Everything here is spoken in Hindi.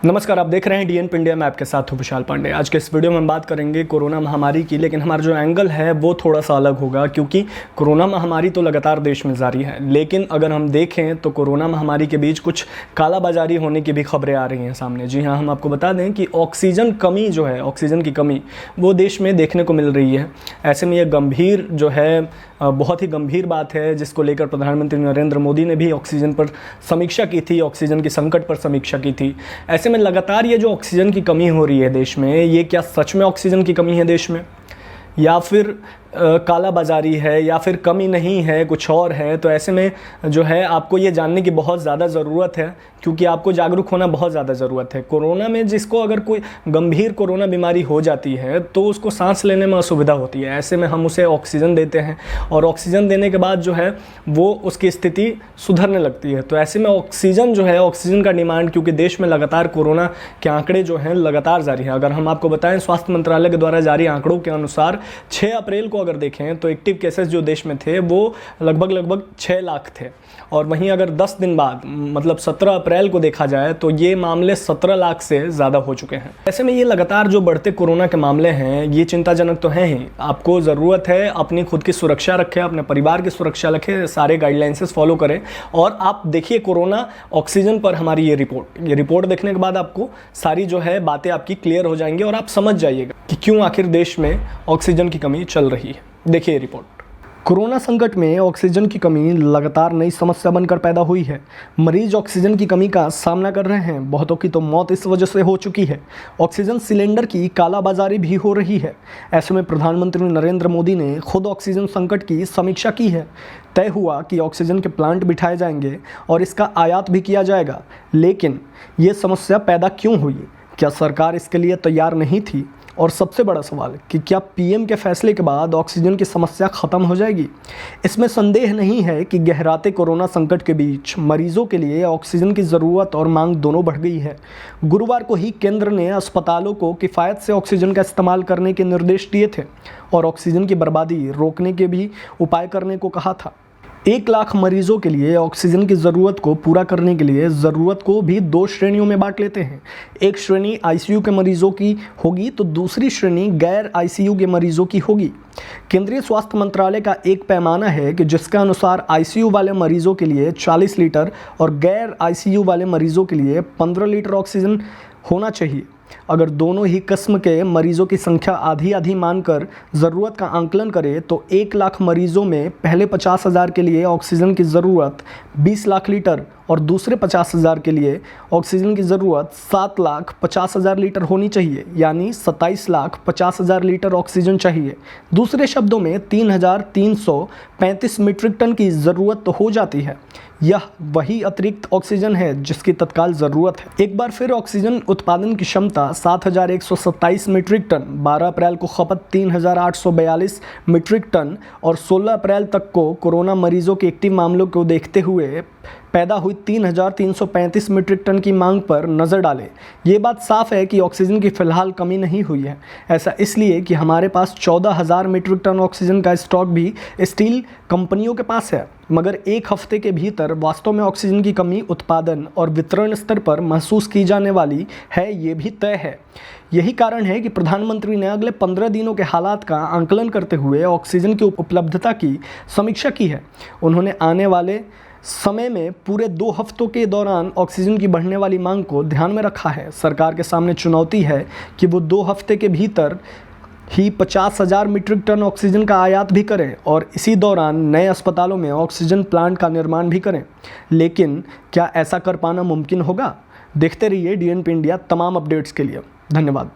नमस्कार, आप देख रहे हैं डीएनपी इंडिया। मैं आपके साथ हूं विशाल पांडे। आज के इस वीडियो में हम बात करेंगे कोरोना महामारी की, लेकिन हमारा जो एंगल है वो थोड़ा सा अलग होगा, क्योंकि कोरोना महामारी तो लगातार देश में जारी है, लेकिन अगर हम देखें तो कोरोना महामारी के बीच कुछ कालाबाजारी होने की भी खबरें आ रही हैं सामने। जी हाँ, हम आपको बता दें कि ऑक्सीजन कमी जो है, ऑक्सीजन की कमी वो देश में देखने को मिल रही है। ऐसे में ये गंभीर जो है, बहुत ही गंभीर बात है, जिसको लेकर प्रधानमंत्री नरेंद्र मोदी ने भी ऑक्सीजन पर समीक्षा की थी, ऑक्सीजन की संकट पर समीक्षा की थी। ऐसे में लगातार ये जो ऑक्सीजन की कमी हो रही है देश में, ये क्या सच में ऑक्सीजन की कमी है देश में, या फिर कालाबाजारी है, या फिर कमी नहीं है, कुछ और है? तो ऐसे में जो है आपको ये जानने की बहुत ज़्यादा ज़रूरत है, क्योंकि आपको जागरूक होना बहुत ज़्यादा ज़रूरत है। कोरोना में जिसको अगर कोई गंभीर कोरोना बीमारी हो जाती है तो उसको सांस लेने में असुविधा होती है। ऐसे में हम उसे ऑक्सीजन देते हैं और ऑक्सीजन देने के बाद जो है वो उसकी स्थिति सुधरने लगती है। तो ऐसे में ऑक्सीजन जो है, ऑक्सीजन का डिमांड, क्योंकि देश में लगातार कोरोना के आंकड़े जो हैं लगातार जारी है। अगर हम आपको बताएं, स्वास्थ्य मंत्रालय के द्वारा जारी आंकड़ों के अनुसार 6 अप्रैल को अगर देखें तो एक्टिव केसेस जो देश में थे वो लगभग 6 लाख थे, और वहीं अगर 10 दिन बाद मतलब 17 अप्रैल को देखा जाए तो ये मामले 17 लाख से ज़्यादा हो चुके हैं। ऐसे में ये लगातार जो बढ़ते कोरोना के मामले हैं ये चिंताजनक तो हैं ही। आपको ज़रूरत है अपनी खुद की सुरक्षा रखें, अपने परिवार की सुरक्षा रखें, सारे गाइडलाइंसेस फॉलो करें। और आप देखिए कोरोना ऑक्सीजन पर हमारी ये रिपोर्ट देखने के बाद आपको सारी जो है बातें आपकी क्लियर हो जाएंगी और आप समझ जाइएगा कि क्यों आखिर देश में ऑक्सीजन की कमी चल रही है। देखिए रिपोर्ट। कोरोना संकट में ऑक्सीजन की कमी लगातार नई समस्या बनकर पैदा हुई है। मरीज ऑक्सीजन की कमी का सामना कर रहे हैं। बहुतों की तो मौत इस वजह से हो चुकी है। ऑक्सीजन सिलेंडर की कालाबाजारी भी हो रही है। ऐसे में प्रधानमंत्री नरेंद्र मोदी ने खुद ऑक्सीजन संकट की समीक्षा की है। तय हुआ कि ऑक्सीजन के प्लांट बिठाए जाएंगे और इसका आयात भी किया जाएगा। लेकिन ये समस्या पैदा क्यों हुई? क्या सरकार इसके लिए तैयार नहीं थी? और सबसे बड़ा सवाल कि क्या पीएम के फैसले के बाद ऑक्सीजन की समस्या ख़त्म हो जाएगी? इसमें संदेह नहीं है कि गहराते कोरोना संकट के बीच मरीजों के लिए ऑक्सीजन की ज़रूरत और मांग दोनों बढ़ गई है। गुरुवार को ही केंद्र ने अस्पतालों को किफ़ायत से ऑक्सीजन का इस्तेमाल करने के निर्देश दिए थे और ऑक्सीजन की बर्बादी रोकने के भी उपाय करने को कहा था। 1 लाख मरीजों के लिए ऑक्सीजन की ज़रूरत को पूरा करने के लिए ज़रूरत को भी 2 श्रेणियों में बांट लेते हैं। एक श्रेणी आईसीयू के मरीजों की होगी तो दूसरी श्रेणी गैर आईसीयू के मरीजों की होगी। केंद्रीय स्वास्थ्य मंत्रालय का एक पैमाना है कि जिसके अनुसार आईसीयू वाले मरीजों के लिए 40 लीटर और गैर आईसीयू वाले मरीजों के लिए 15 लीटर ऑक्सीजन होना चाहिए। अगर दोनों ही किस्म के मरीजों की संख्या आधी मानकर ज़रूरत का आंकलन करें तो 1 लाख मरीजों में पहले 50,000 के लिए ऑक्सीजन की ज़रूरत 20 लाख लीटर और दूसरे 50,000 के लिए ऑक्सीजन की ज़रूरत 7,50,000 लीटर होनी चाहिए, यानी 27,50,000 लीटर ऑक्सीजन चाहिए। दूसरे शब्दों में 3,335 मीट्रिक टन की ज़रूरत तो हो जाती है। यह वही अतिरिक्त ऑक्सीजन है जिसकी तत्काल ज़रूरत है। एक बार फिर ऑक्सीजन उत्पादन की क्षमता 7,127 मीट्रिक टन, 12 अप्रैल को खपत 3,842 मीट्रिक टन और 16 अप्रैल तक को कोरोना मरीजों के एक्टिव मामलों को देखते हुए पैदा हुई 3,335 मीट्रिक टन की मांग पर नज़र डालें। ये बात साफ है कि ऑक्सीजन की फ़िलहाल कमी नहीं हुई है। ऐसा इसलिए कि हमारे पास 14,000 मीट्रिक टन ऑक्सीजन का स्टॉक भी स्टील कंपनियों के पास है, मगर 1 हफ्ते के भीतर वास्तव में ऑक्सीजन की कमी उत्पादन और वितरण स्तर पर महसूस की जाने वाली है, ये भी तय है। यही कारण है कि प्रधानमंत्री ने अगले 15 दिनों के हालात का आंकलन करते हुए ऑक्सीजन की उपलब्धता की समीक्षा की है। उन्होंने आने वाले समय में पूरे 2 हफ्तों के दौरान ऑक्सीजन की बढ़ने वाली मांग को ध्यान में रखा है। सरकार के सामने चुनौती है कि वो 2 हफ्ते के भीतर ही 50,000 मीट्रिक टन ऑक्सीजन का आयात भी करें और इसी दौरान नए अस्पतालों में ऑक्सीजन प्लांट का निर्माण भी करें। लेकिन क्या ऐसा कर पाना मुमकिन होगा? देखते रहिए डीएनपी इंडिया तमाम अपडेट्स के लिए। धन्यवाद।